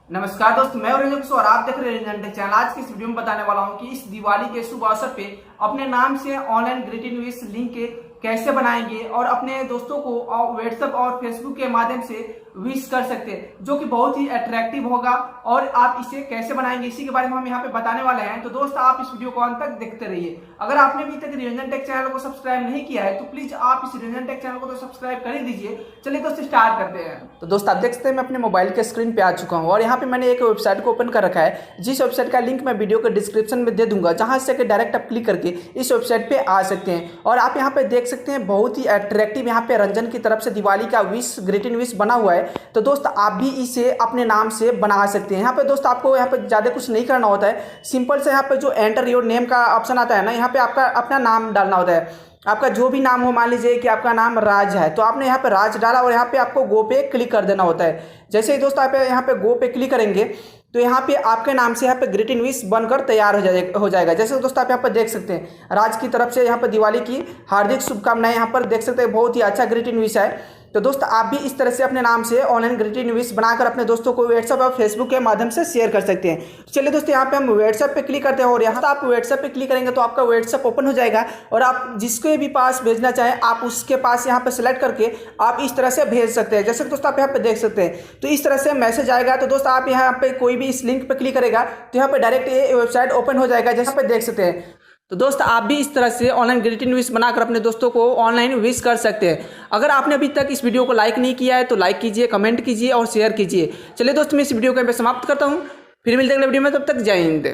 नमस्कार दोस्त, मैं रंजन और आप देख रहे हैं रंजन टेक चैनल। आज की इस वीडियो में बताने वाला हूं कि इस दिवाली के शुभ अवसर पे अपने नाम से ऑनलाइन ग्रीटिंग विश लिंक कैसे बनाएंगे और अपने दोस्तों को व्हाट्सएप और फेसबुक के माध्यम से विश कर सकते हैं, जो कि बहुत ही अट्रैक्टिव होगा। और आप इसे कैसे बनाएंगे इसी के बारे में हम यहाँ पे बताने वाले हैं। तो दोस्त आप इस वीडियो को अंत तक देखते रहिए। अगर आपने अभी तक रंजन टेक चैनल को सब्सक्राइब नहीं किया है तो प्लीज आप इस रंजन टेक चैनल को तो सब्सक्राइब कर ही दीजिए। चलिए दोस्त स्टार्ट करते हैं। तो दोस्त आप देख सकते हैं मैं अपने मोबाइल के स्क्रीन पे आ चुका हूँ और यहाँ पे मैंने एक वेबसाइट को ओपन कर रखा है, जिस वेबसाइट का लिंक मैं वीडियो के डिस्क्रिप्शन में दे दूंगा, जहाँ से डायरेक्ट आप क्लिक करके इस वेबसाइट पे आ सकते हैं। और आप यहाँ पे देख सकते हैं बहुत ही अट्रैक्टिव यहाँ पे रंजन की तरफ से दिवाली का विश ग्रीटिंग विश बना हुआ है। तो दोस्त आप भी इसे अपने नाम से बना सकते हैं। यहाँ पे दोस्त आपको यहाँ पे ज़्यादा कुछ नहीं करना होता है। सिंपल से यहाँ पे जो एंटर योर नेम का ऑप्शन आता है ना, यहाँ पे आपका अपना नाम डालना होता है। आपका जो भी नाम हो, मान लीजिए कि आपका नाम राज है तो आपने यहाँ पे राज डाला और यहाँ पे आपको गो पे क्लिक कर देना होता है। जैसे ही दोस्त आप यहाँ पे गो पे क्लिक करेंगे तो यहाँ पे आपके नाम से यहाँ पे ग्रीटिंग विश बनकर तैयार हो जाएगा। जैसे दोस्त आप यहाँ पर देख सकते हैं राज की तरफ से यहाँ पर दिवाली की हार्दिक शुभकामनाएं यहाँ पर देख सकते हैं। बहुत ही अच्छा ग्रीटिंग विश है। तो दोस्त आप भी इस तरह से अपने नाम से ऑनलाइन ग्रीटिंग विश बनाकर अपने दोस्तों को व्हाट्सएप और फेसबुक के माध्यम से शेयर कर सकते हैं। चलिए दोस्तों यहाँ पे हम व्हाट्सएप पे क्लिक करते हैं और यहाँ आप व्हाट्सएप पे क्लिक करेंगे तो आपका व्हाट्सएप ओपन हो जाएगा और आप जिसके भी पास भेजना चाहें आप उसके पास यहाँ पे सेलेक्ट करके आप इस तरह से भेज सकते हैं। जैसे दोस्त आप यहाँ पे देख सकते हैं तो इस तरह से मैसेज आएगा। तो दोस्त आप यहाँ पे कोई भी इस लिंक पे क्लिक करेगा तो यहाँ पे डायरेक्ट ये वेबसाइट ओपन हो जाएगा, जैसे आप देख सकते हैं। तो दोस्त आप भी इस तरह से ऑनलाइन ग्रीटिंग विश बनाकर अपने दोस्तों को ऑनलाइन विश कर सकते हैं। अगर आपने अभी तक इस वीडियो को लाइक नहीं किया है तो लाइक कीजिए, कमेंट कीजिए और शेयर कीजिए। चलिए दोस्त मैं इस वीडियो को यहाँ पे समाप्त करता हूँ। फिर मिलते हैं अगले वीडियो में, तब तक जय हिंद।